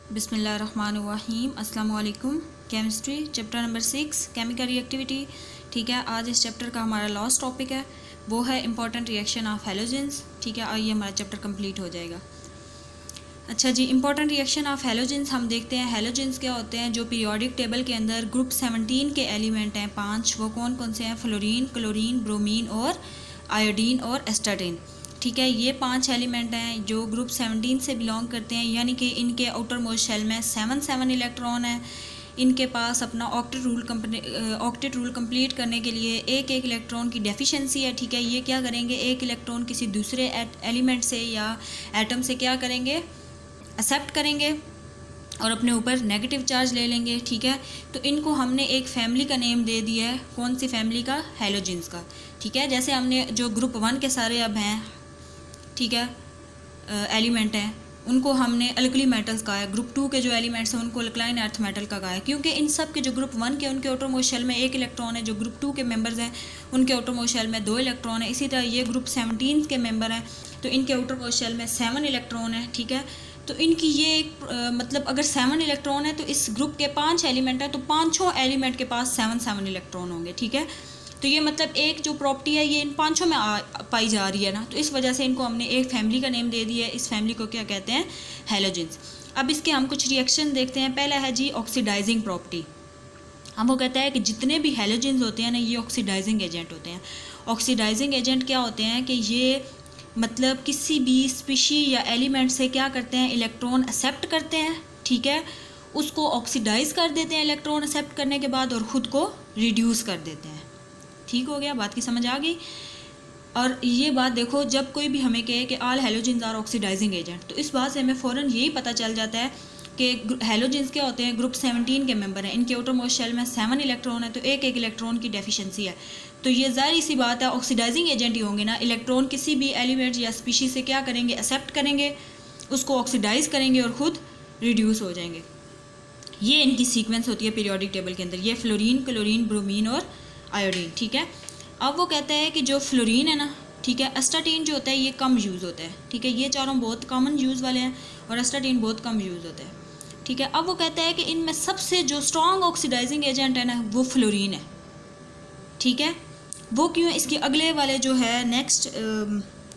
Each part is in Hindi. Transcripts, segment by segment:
बिस्मिल्लाहिर्रहमानिर्रहीम। अस्सलाम वालेकुम। Chemistry chapter number 6 chemical reactivity. ठीक है, आज इस चैप्टर का हमारा लास्ट टॉपिक है, वो है इंपॉर्टेंट रिएक्शन ऑफ हैलोजेंस। ठीक है, आइए हमारा चैप्टर कंप्लीट हो जाएगा। अच्छा जी, इंपॉर्टेंट रिएक्शन ऑफ हैलोजेंस हम देखते हैं। हैलोजेंस क्या होते हैं? जो पीरियोडिक टेबल के अंदर ग्रुप 17 के एलिमेंट हैं 5, वो कौन कौन से हैं? फ्लोरीन, क्लोरीन, ब्रोमीन और आयोडीन और एस्टाटीन। ठीक है, ये 5 एलिमेंट हैं जो ग्रुप 17 से बिलोंग करते हैं, यानी कि इनके आउटर मोस्ट शेल में 7 इलेक्ट्रॉन है। इनके पास अपना ऑक्टेट रूल कंप्लीट करने के लिए एक इलेक्ट्रॉन की डेफिशिएंसी है। ठीक है, ये क्या करेंगे? एक इलेक्ट्रॉन किसी दूसरे एलिमेंट से या एटम से क्या करेंगे? एक्सेप्ट करेंगे और अपने ऊपर नेगेटिव चार्ज ले लेंगे। ठीक है, तो इनको हमने एक फैमिली का नेम दे दिया है। कौन सी फैमिली का? हैलोजेंस का। ठीक है, जैसे हमने जो ग्रुप 1 के सारे अब हैं, ठीक है, एलिमेंट हैं, उनको हमने अल्कली मेटल्स कहा है। ग्रुप 2 के जो एलिमेंट्स हैं उनको अल्कलाइन अर्थ मेटल का कहा है, क्योंकि इन सब के जो ग्रुप 1 के उनके आउटरमोस्ट शेल में एक इलेक्ट्रॉन है। जो ग्रुप 2 के मेंबर्स हैं उनके आउटरमोस्ट शेल में 2 इलेक्ट्रॉन है। इसी तरह ये ग्रुप 17 के मेंबर हैं तो इनके आउटरमोस्ट शेल में 7 इलेक्ट्रॉन है। ठीक है, तो इनकी ये एक मतलब अगर 7 इलेक्ट्रॉन है तो इस ग्रुप के 5 एलिमेंट है तो पाँचों एलिमेंट के पास 7 इलेक्ट्रॉन होंगे। ठीक है, तो ये मतलब एक जो प्रॉपर्टी है ये इन पांचों में पाई जा रही है ना, तो इस वजह से इनको हमने एक फैमिली का नेम दे दिया है। इस फैमिली को क्या कहते हैं? हैलोजेंस। अब इसके हम कुछ रिएक्शन देखते हैं। पहला है जी ऑक्सीडाइजिंग प्रॉपर्टी। हम वो कहता है कि जितने भी हैलोजेंस होते हैं ना, ये ऑक्सीडाइजिंग एजेंट होते हैं। ऑक्सीडाइजिंग एजेंट क्या होते हैं कि ये मतलब किसी भी स्पीशी या एलिमेंट से क्या करते हैं? इलेक्ट्रॉन एक्सेप्ट करते हैं। ठीक है, उसको ऑक्सीडाइज कर देते हैं इलेक्ट्रॉन एक्सेप्ट करने के बाद और ख़ुद को रिड्यूस कर देते हैं। ठीक हो गया, बात की समझ आ गई। और ये बात देखो, जब कोई भी हमें कहे कि all halogens are oxidizing agent, तो इस बात से हमें फ़ौरन यही पता चल जाता है कि हैलोजेंस क्या होते हैं? ग्रुप 17 के मेंबर हैं। इनके आउटरमोस्ट शेल में 7 इलेक्ट्रॉन है तो एक इलेक्ट्रॉन की डेफिशिएंसी है। तो ये ज़ाहिर सी बात है ऑक्सीडाइजिंग एजेंट ही होंगे ना। इलेक्ट्रॉन किसी भी एलिमेंट या स्पीशीज से क्या करेंगे? एक्सेप्ट करेंगे, उसको ऑक्सीडाइज करेंगे और ख़ुद रिड्यूस हो जाएंगे। ये इनकी सीक्वेंस होती है पीरियोडिक टेबल के अंदर। ये फ्लोरीन, क्लोरीन, ब्रोमीन और आयोडीन। ठीक है, अब वो कहता है कि जो फ्लोरीन है ना, ठीक है, एस्टाटीन जो होता है ये कम यूज़ होता है। ठीक है, ये चारों बहुत कॉमन यूज़ वाले हैं और एस्टाटीन बहुत कम यूज़ होता है। ठीक है, अब वो कहता है कि इनमें सबसे जो स्ट्रॉन्ग ऑक्सीडाइजिंग एजेंट है ना, वो फ्लोरीन है। ठीक है, वो क्यों? इसके अगले वाले जो है नेक्स्ट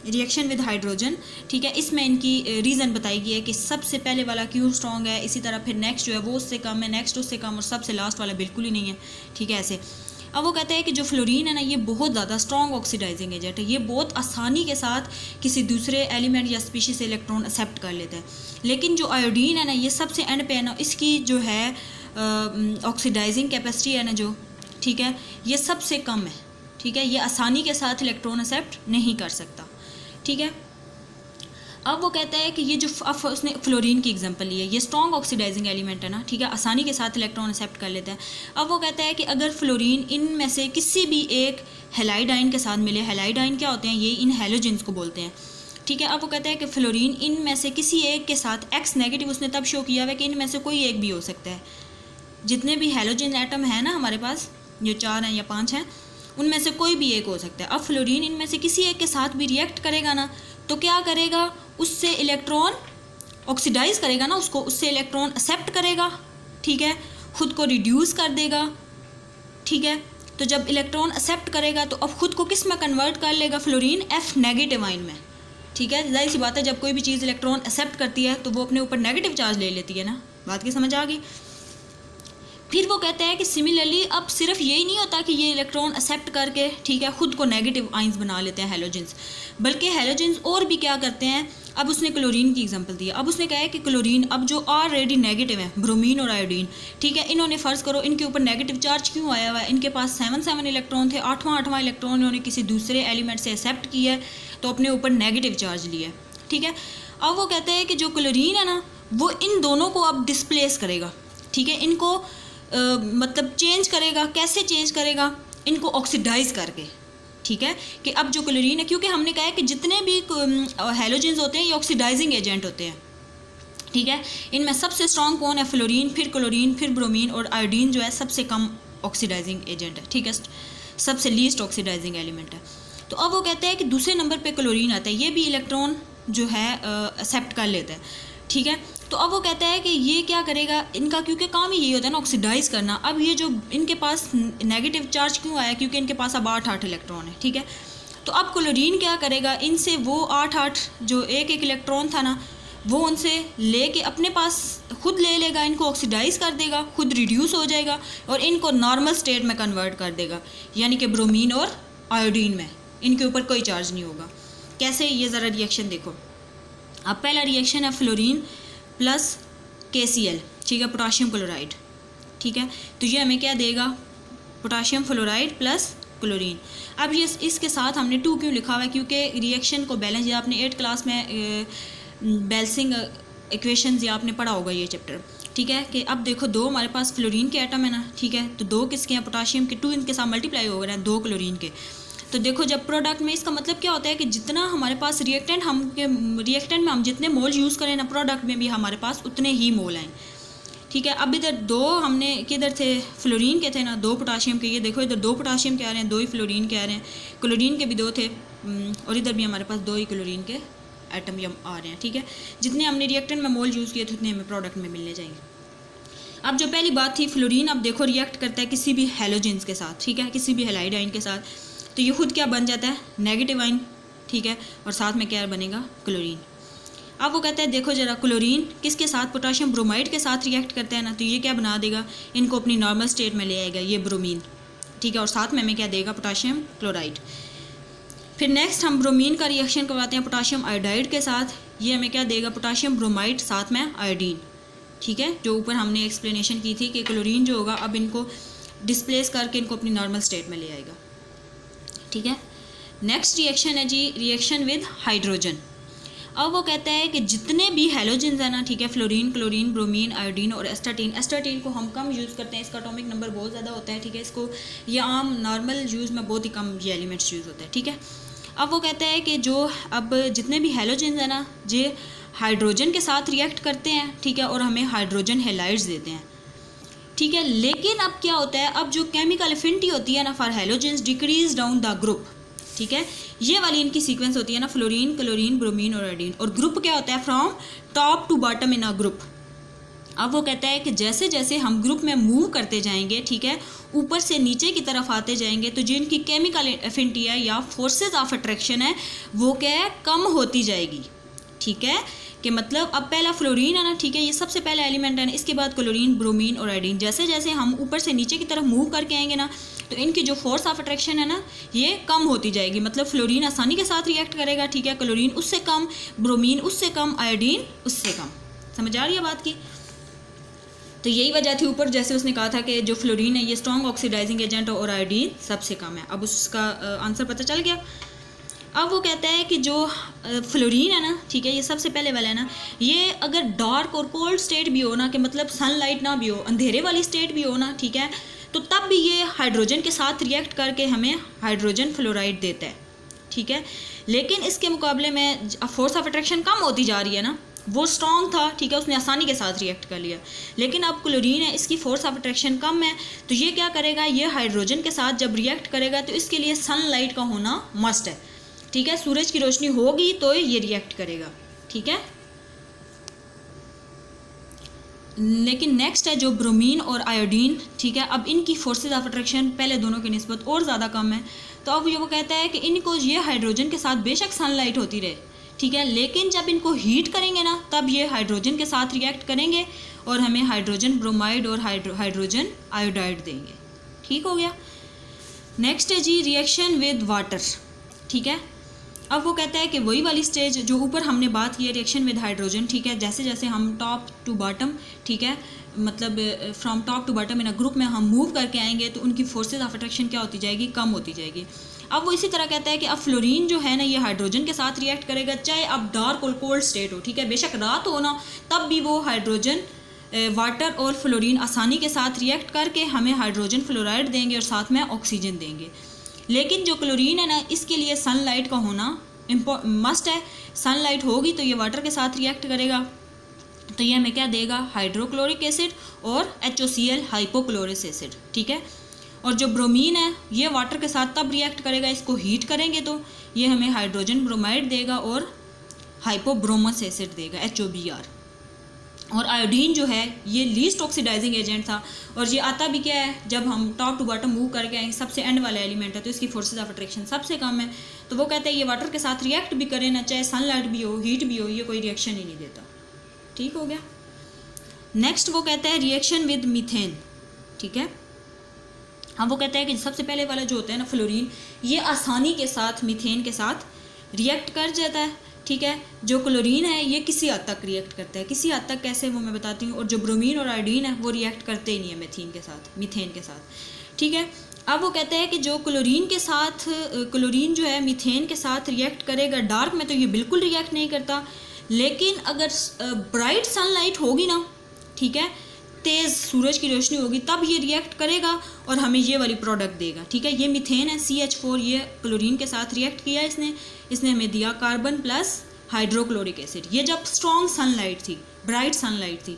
रिएक्शन विद हाइड्रोजन, ठीक है, इसमें इनकी रीज़न बताई गई है कि सबसे पहले वाला क्यों स्ट्रॉन्ग है। इसी तरह फिर नेक्स्ट जो है वो उससे कम है, नेक्स्ट उससे कम और सबसे लास्ट वाला बिल्कुल ही नहीं है। ठीक है, ऐसे। अब वो कहते हैं कि जो फ्लोरीन है ना, ये बहुत ज़्यादा स्ट्रॉन्ग ऑक्सीडाइजिंग एजेंट है। ये बहुत आसानी के साथ किसी दूसरे एलिमेंट या स्पीशीज से इलेक्ट्रॉन एक्सेप्ट कर लेता है। लेकिन जो आयोडीन है ना, ये सबसे एंड पे है ना, इसकी जो है ऑक्सीडाइजिंग कैपेसिटी है ना जो, ठीक है, ये सबसे कम है। ठीक है, ये आसानी के साथ इलेक्ट्रॉन एक्सेप्ट नहीं कर सकता। ठीक है, अब वो कहता है कि ये जो अब उसने फ्लोरीन की एग्जांपल ली है, ये स्ट्रॉन्ग ऑक्सीडाइजिंग एलिमेंट है ना, ठीक है, आसानी के साथ इलेक्ट्रॉन एक्सेप्ट कर लेता है। अब वो कहता है कि अगर फ्लोरीन इनमें से किसी भी एक हैलाइड आयन के साथ मिले, हैलाइड आयन क्या होते हैं? ये इन हैलोजेंस को बोलते हैं। ठीक है, अब वो कहता है कि फ्लोरीन इनमें से किसी एक के साथ एक्स नेगेटिव उसने तब शो किया हुआ है कि इनमें से कोई एक भी हो सकता है। जितने भी हैलोजन एटम है ना हमारे पास, जो 4 हैं या 5 हैं, उनमें से कोई भी एक हो सकता है। अब फ्लोरीन इनमें से किसी एक के साथ भी रिएक्ट करेगा ना, तो क्या करेगा? उससे इलेक्ट्रॉन ऑक्सीडाइज करेगा ना, उसको, उससे इलेक्ट्रॉन एक्सेप्ट करेगा। ठीक है, खुद को रिड्यूस कर देगा। ठीक है, तो जब इलेक्ट्रॉन एक्सेप्ट करेगा तो अब खुद को किस में कन्वर्ट कर लेगा? फ्लोरीन F नेगेटिव आयन में। ठीक है, जाहिर सी बात है जब कोई भी चीज़ इलेक्ट्रॉन एक्सेप्ट करती है तो वो अपने ऊपर नेगेटिव चार्ज ले लेती है ना। बात की समझ आ गई। फिर वो कहते हैं कि सिमिलरली अब सिर्फ यही नहीं होता कि ये इलेक्ट्रॉन एक्सेप्ट करके, ठीक है, खुद को नेगेटिव आयंस बना लेते हैं हैलोजेंस, बल्कि हैलोजेंस और भी क्या करते हैं। अब उसने क्लोरीन की एग्जांपल दी है। अब उसने कहा है कि क्लोरीन अब जो ऑलरेडी नेगेटिव है, ब्रोमीन और आयोडीन, ठीक है, इन्होंने फ़र्ज़ करो इनके ऊपर नेगेटिव चार्ज क्यों आया हुआ है? इनके पास 7 इलेक्ट्रॉन थे, 8वां इलेक्ट्रॉन इन्होंने किसी दूसरे एलिमेंट से एक्सेप्ट किया है तो अपने ऊपर नेगेटिव चार्ज लिया है। ठीक है, अब वो कहते हैं कि जो क्लोरीन है ना, वो इन दोनों को अब डिस्प्लेस करेगा। ठीक है, इनको मतलब चेंज करेगा। कैसे चेंज करेगा? इनको ऑक्सीडाइज करके। ठीक है, कि अब जो क्लोरीन है, क्योंकि हमने कहा है कि जितने भी हैलोजेंस होते हैं ये ऑक्सीडाइजिंग एजेंट होते हैं। ठीक है, इनमें सबसे स्ट्रॉन्ग कौन है? फ्लोरीन, फिर क्लोरीन, फिर ब्रोमीन और आयोडीन जो है सबसे कम ऑक्सीडाइजिंग एजेंट है। ठीक है, सबसे लीस्ट ऑक्सीडाइजिंग एलिमेंट है। तो अब वो कहते हैं कि दूसरे नंबर पे क्लोरीन आता है। ये भी इलेक्ट्रॉन जो है एक्सेप्ट कर लेता है। ठीक है। तो अब वो कहता है कि ये क्या करेगा, इनका क्योंकि काम ही यही होता है ना ऑक्सीडाइज करना। अब ये जो इनके पास नेगेटिव चार्ज क्यों आया, क्योंकि इनके पास अब 8 इलेक्ट्रॉन है, ठीक है। तो अब क्लोरीन क्या करेगा, इनसे वो 8 जो एक इलेक्ट्रॉन था ना, वो उनसे लेके अपने पास खुद ले लेगा, इनको ऑक्सीडाइज कर देगा, खुद रिड्यूस हो जाएगा और इनको नॉर्मल स्टेट में कन्वर्ट कर देगा, यानी कि ब्रोमीन और आयोडीन में इनके ऊपर कोई चार्ज नहीं होगा। कैसे, ये ज़रा रिएक्शन देखो। अब पहला रिएक्शन है फ्लोरीन प्लस KCl, ठीक है, पोटाशियम क्लोराइड, ठीक है। तो ये हमें क्या देगा, पोटाशियम फ्लोराइड प्लस क्लोरीन। अब ये इसके साथ हमने 2 क्यों लिखा हुआ है, क्योंकि रिएक्शन को बैलेंस, या आपने 8 क्लास में बैलेंसिंग इक्वेशंस या आपने पढ़ा होगा ये चैप्टर, ठीक है। कि अब देखो 2 हमारे पास फ्लोरीन के एटम है ना, ठीक है, तो 2 किसके हैं, पोटाशियम के, 2 इनके साथ मल्टीप्लाई हो रहे हैं 2 क्लोरीन के। तो देखो जब प्रोडक्ट में, इसका मतलब क्या होता है कि जितना हमारे पास रिएक्टेंट में हम जितने मोल यूज़ करें ना, प्रोडक्ट में भी हमारे पास उतने ही मोल आएँ, ठीक है। अब इधर 2 हमने किधर थे, फ्लोरीन के थे ना, 2 पोटाशियम के, ये देखो इधर 2 पोटाशियम के आ रहे हैं, 2 ही फ्लोरीन के आ रहे हैं, क्लोरीन के भी 2 थे, और इधर भी हमारे पास 2 ही क्लोरीन के एटम ये आ रहे हैं, ठीक है। जितने हमने रिएक्टेंट में मोल यूज़ किए थे उतने हमें प्रोडक्ट में मिलने जाएंगे। अब जो पहली बात थी, फ्लोरीन अब देखो रिएक्ट करता है किसी भी हेलोजेंस के साथ, ठीक है, किसी भी हेलाइड आयन के साथ, तो ये खुद क्या बन जाता है, नेगेटिव आयन, ठीक है, और साथ में क्या बनेगा, क्लोरीन। अब वो कहता है देखो जरा, क्लोरीन किसके साथ, पोटाशियम ब्रोमाइड के साथ रिएक्ट करता है ना, तो ये क्या बना देगा, इनको अपनी नॉर्मल स्टेट में ले आएगा, ये ब्रोमीन, ठीक है, और साथ में हमें क्या देगा, पोटाशियम क्लोराइड। फिर नेक्स्ट हम ब्रोमीन का रिएक्शन करवाते हैं पोटाशियम आयोडाइड के साथ, ये हमें क्या देगा, पोटाशियम ब्रोमाइड साथ में आयोडीन, ठीक है। जो ऊपर हमने एक्सप्लेनेशन की थी कि क्लोरीन जो होगा अब इनको डिस्प्लेस करके इनको अपनी नॉर्मल स्टेट में ले आएगा, ठीक है। नेक्स्ट रिएक्शन है जी, रिएक्शन विद हाइड्रोजन। अब वो कहता है कि जितने भी हेलोजेंस है ना, ठीक है, फ्लोरीन, क्लोरीन, ब्रोमीन, आयोडीन और एस्टाटीन को हम कम यूज़ करते हैं, इसका एटॉमिक नंबर बहुत ज़्यादा होता है, ठीक है, इसको ये आम नॉर्मल यूज़ में बहुत ही कम ये एलिमेंट्स यूज़ होते हैं, ठीक है। अब वो कहता है कि जो अब जितने भी हेलोजेंस है ना, ये हाइड्रोजन के साथ रिएक्ट करते हैं, ठीक है, और हमें हाइड्रोजन हेलाइड्स देते हैं, ठीक है। लेकिन अब क्या होता है, अब जो केमिकल एफिनिटी होती है ना for halogens decrease down the group, ठीक है, ये वाली इनकी सीक्वेंस होती है ना, फ्लोरीन, क्लोरीन, ब्रोमीन और आयोडीन, और ग्रुप क्या होता है, from top to bottom in a group. अब वो कहता है कि जैसे जैसे हम ग्रुप में मूव करते जाएंगे, ठीक है, ऊपर से नीचे की तरफ आते जाएंगे, तो जो इनकी केमिकल एफिनिटी है या फोर्सेस ऑफ अट्रैक्शन है वो क्या है, कम होती जाएगी, ठीक है। कि मतलब अब पहला फ्लोरीन है ना, ठीक है, ये सबसे पहला एलिमेंट है ना, इसके बाद क्लोरीन, ब्रोमीन और आयोडीन, जैसे जैसे हम ऊपर से नीचे की तरफ मूव करके आएंगे ना, तो इनकी जो फोर्स ऑफ अट्रैक्शन है ना, ये कम होती जाएगी। मतलब फ्लोरीन आसानी के साथ रिएक्ट करेगा, ठीक है, क्लोरीन उससे कम, ब्रोमीन उससे कम, आयोडीन उससे कम। समझ आ रही है बात की? तो यही वजह थी ऊपर जैसे उसने कहा था कि जो फ्लोरीन है ये स्ट्रॉन्ग ऑक्सीडाइजिंग एजेंट और आयोडीन सबसे कम है। अब उसका आंसर पता चल गया। अब वो कहता है कि जो फ्लोरीन है ना, ठीक है, ये सबसे पहले वाला है ना, ये अगर डार्क और कोल्ड स्टेट भी हो ना, कि मतलब सनलाइट ना भी हो, अंधेरे वाली स्टेट भी हो ना, ठीक है, तो तब भी ये हाइड्रोजन के साथ रिएक्ट करके हमें हाइड्रोजन फ्लोराइड देता है, ठीक है। लेकिन इसके मुकाबले में फोर्स ऑफ अट्रैक्शन कम होती जा रही है ना, वो स्ट्रॉन्ग था, ठीक है, उसने आसानी के साथ रिएक्ट कर लिया। लेकिन अब क्लोरीन है, इसकी फोर्स ऑफ अट्रैक्शन कम है, तो ये क्या करेगा, ये हाइड्रोजन के साथ जब रिएक्ट करेगा तो इसके लिए सनलाइट का होना मस्ट है, ठीक है, सूरज की रोशनी होगी तो ये रिएक्ट करेगा, ठीक है। लेकिन नेक्स्ट है जो ब्रोमीन और आयोडीन, ठीक है, अब इनकी फोर्सेस ऑफ अट्रैक्शन पहले दोनों की निस्बत और ज़्यादा कम है। तो अब ये वो कहता है कि इनको ये हाइड्रोजन के साथ बेशक सनलाइट होती रहे, ठीक है, लेकिन जब इनको हीट करेंगे ना, तब ये हाइड्रोजन के साथ रिएक्ट करेंगे और हमें हाइड्रोजन ब्रोमाइड और हाइड्रोजन आयोडाइड देंगे। ठीक हो गया। नेक्स्ट है जी रिएक्शन विद वाटर, ठीक है। अब वो कहता है कि वही वाली स्टेज जो ऊपर हमने बात की है, रिएक्शन विद हाइड्रोजन, ठीक है, जैसे जैसे हम टॉप टू बॉटम, ठीक है, मतलब from top to bottom in a group में हम मूव करके आएंगे तो उनकी फोर्सेज ऑफ अट्रैक्शन क्या होती जाएगी, कम होती जाएगी। अब वो इसी तरह कहता है कि अब फ्लोरीन जो है ना, ये हाइड्रोजन के साथ रिएक्ट करेगा, चाहे अब डार्क और कोल्ड स्टेट हो, ठीक है, बेशक रात हो ना, तब भी वो हाइड्रोजन वाटर और फ्लोरीन आसानी के साथ रिएक्ट करके हमें हाइड्रोजन फ्लोराइड देंगे और साथ में ऑक्सीजन देंगे। लेकिन जो क्लोरीन है ना, इसके लिए सनलाइट का होना मस्ट है। सनलाइट होगी तो ये वाटर के साथ रिएक्ट करेगा, तो ये हमें क्या देगा, हाइड्रोक्लोरिक एसिड और HOCl हाइपोक्लोरिक एसिड, ठीक है। और जो ब्रोमीन है ये वाटर के साथ तब रिएक्ट करेगा, इसको हीट करेंगे तो ये हमें हाइड्रोजन ब्रोमाइड देगा और हाइपोब्रोमस एसिड देगा, HOBr, और आयोडीन जो है ये लीस्ट ऑक्सीडाइजिंग एजेंट था, और ये आता भी क्या है, जब हम टॉप टू बॉटम मूव करके आएंगे सबसे एंड वाला एलिमेंट है, तो इसकी फोर्सेज ऑफ अट्रैक्शन सबसे कम है। तो वो कहते हैं ये वाटर के साथ रिएक्ट भी करे ना, चाहे सनलाइट भी हो, हीट भी हो, ये कोई रिएक्शन ही नहीं देता। ठीक हो गया। नेक्स्ट वो कहता है रिएक्शन विद मीथेन। ठीक है, हम वो कहते हैं कि सबसे पहले वाला जो होता है ना फ्लोरीन, ये आसानी के साथ मीथेन के साथ रिएक्ट कर जाता है। ठीक है, जो क्लोरीन है ये किसी हद तक रिएक्ट करता है, किसी हद तक कैसे वो मैं बताती हूँ। और जो ब्रोमीन और आयोडीन है वो रिएक्ट करते ही नहीं है मीथेन के साथ। ठीक है, अब वो कहते हैं कि जो क्लोरीन के साथ, क्लोरीन जो है मीथेन के साथ रिएक्ट करेगा डार्क में, तो ये बिल्कुल रिएक्ट नहीं करता। लेकिन अगर ब्राइट सनलाइट होगी ना, ठीक है, तेज़ सूरज की रोशनी होगी, तब ये रिएक्ट करेगा और हमें ये वाली प्रोडक्ट देगा। ठीक है, ये मीथेन है CH4, ये क्लोरीन के साथ रिएक्ट किया इसने हमें दिया कार्बन प्लस हाइड्रोक्लोरिक एसिड। ये जब स्ट्रॉन्ग सनलाइट थी, ब्राइट सनलाइट थी।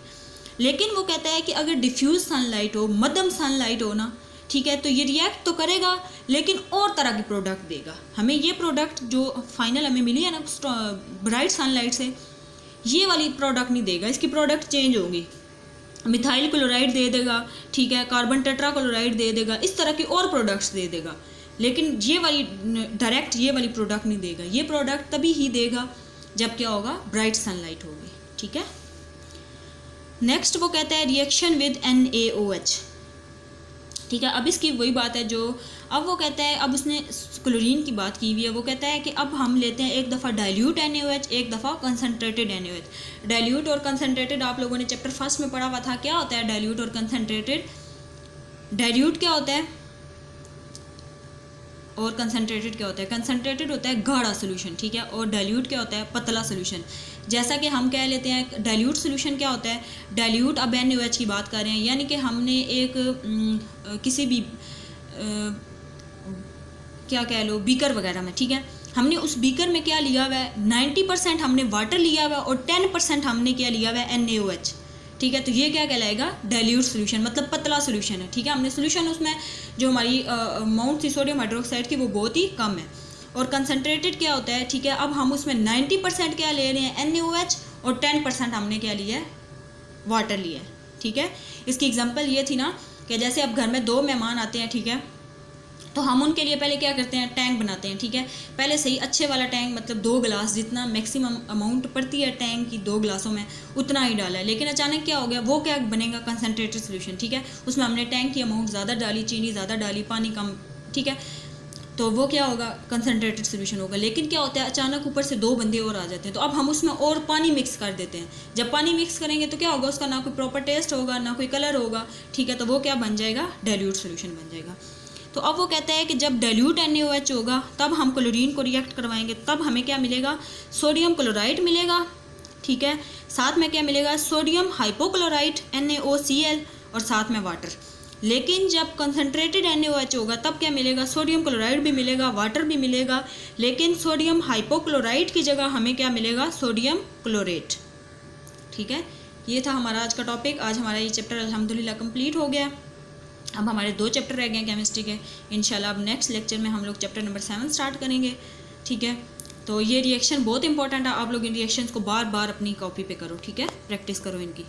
लेकिन वो कहता है कि अगर डिफ्यूज सनलाइट हो, मध्यम सनलाइट हो ना, ठीक है, तो ये रिएक्ट तो करेगा लेकिन और तरह की प्रोडक्ट देगा हमें। ये प्रोडक्ट जो फाइनल हमें मिली है ना ब्राइट सनलाइट से, ये वाली प्रोडक्ट नहीं देगा, इसकी प्रोडक्ट चेंज होगी। मिथाइल क्लोराइड दे देगा, ठीक है, कार्बन टेट्राक्लोराइड दे देगा, इस तरह की और प्रोडक्ट्स दे देगा। लेकिन ये वाली डायरेक्ट ये वाली प्रोडक्ट नहीं देगा। ये प्रोडक्ट तभी ही देगा जब क्या होगा, ब्राइट सनलाइट होगी। ठीक है, नेक्स्ट वो कहता है रिएक्शन विद NaOH। ठीक है, अब इसकी वही बात है जो, अब वो कहता है, अब उसने क्लोरीन की बात की हुई है, वो कहता है कि अब हम लेते हैं एक दफ़ा डाइल्यूट NaOH, एक दफ़ा कंसनट्रेटेड NaOH। डाइल्यूट और कंसनट्रेटेड आप लोगों ने चैप्टर फर्स्ट में पढ़ा हुआ था। क्या होता है डाइल्यूट और कंसनट्रेटेड? डाइल्यूट क्या होता है और कंसनट्रेटेड क्या होता है? कंसनट्रेटेड होता है गाढ़ा सोल्यूशन, ठीक है, और डाइल्यूट क्या होता है? पतला सोल्यूशन। जैसा कि हम कह लेते हैं डाइल्यूट सोल्यूशन क्या होता है, डाइल्यूट, अब NaOH की बात कर रहे हैं, यानी कि हमने एक किसी भी क्या कह लो बीकर वगैरह में, ठीक है, हमने उस बीकर में क्या लिया हुआ है, 90% हमने वाटर लिया हुआ है और 10% हमने क्या लिया हुआ है, NaOH। ठीक है, तो ये क्या कहलाएगा, डाइल्यूट सोल्यूशन, मतलब पतला सोल्यूशन है। ठीक है, हमने सोल्यूशन उसमें जो हमारी अमाउंट थी सोडियम हाइड्रोक्साइड की वो बहुत ही कम है। और कंसनट्रेटेड क्या होता है, ठीक है, अब हम उसमें 90% क्या ले रहे हैं, NaOH, और 10% हमने क्या लिया है, वाटर लिया है। ठीक है, इसकी एग्जांपल ये थी ना कि जैसे अब घर में 2 मेहमान आते हैं, ठीक है, तो हम उनके लिए पहले क्या करते हैं, टैंक बनाते हैं। ठीक है, पहले सही अच्छे वाला टैंक, मतलब 2 गिलास, जितना मैक्सिमम अमाउंट पड़ती है टैंक की 2 गिलासों में उतना ही डाला है। लेकिन अचानक क्या हो गया, वो क्या बनेगा, कंसनट्रेटेड सोल्यूशन। ठीक है, उसमें हमने टैंक की अमाउंट ज़्यादा डाली, चीनी ज़्यादा डाली, पानी कम। ठीक है, तो वो क्या होगा, कंसनट्रेटेड सोल्यूशन होगा। लेकिन क्या होता है, अचानक ऊपर से 2 बंदे और आ जाते हैं, तो अब हम उसमें और पानी मिक्स कर देते हैं। जब पानी मिक्स करेंगे तो क्या होगा, उसका ना कोई प्रॉपर टेस्ट होगा, ना कोई कलर होगा। ठीक है, तो वो क्या बन जाएगा, डाइल्यूट सोल्यूशन बन जाएगा। तो अब वो कहता है कि जब डाइल्यूट NaOH होगा तब हम क्लोरीन को रिएक्ट करवाएंगे, तब हमें क्या मिलेगा, सोडियम क्लोराइड मिलेगा। ठीक है, साथ में क्या मिलेगा, सोडियम हाइपोक्लोराइड NaOCl, और साथ में वाटर। लेकिन जब कंसनट्रेटेड NaOH होगा तब क्या मिलेगा, सोडियम क्लोराइड भी मिलेगा, वाटर भी मिलेगा, लेकिन सोडियम हाइपोक्लोराइड की जगह हमें क्या मिलेगा, सोडियम क्लोरेट। ठीक है, ये था हमारा आज का टॉपिक। आज हमारा ये चैप्टर अल्हम्दुलिल्लाह कंप्लीट हो गया। अब हमारे 2 चैप्टर रह गए हैं केमिस्ट्री के। इंशाल्लाह अब नेक्स्ट लेक्चर में हम लोग चैप्टर नंबर 7 स्टार्ट करेंगे। ठीक है, तो ये रिएक्शन बहुत इंपॉर्टेंट है, आप लोग इन रिएक्शंस को बार बार अपनी कॉपी पे करो। ठीक है, प्रैक्टिस करो इनकी।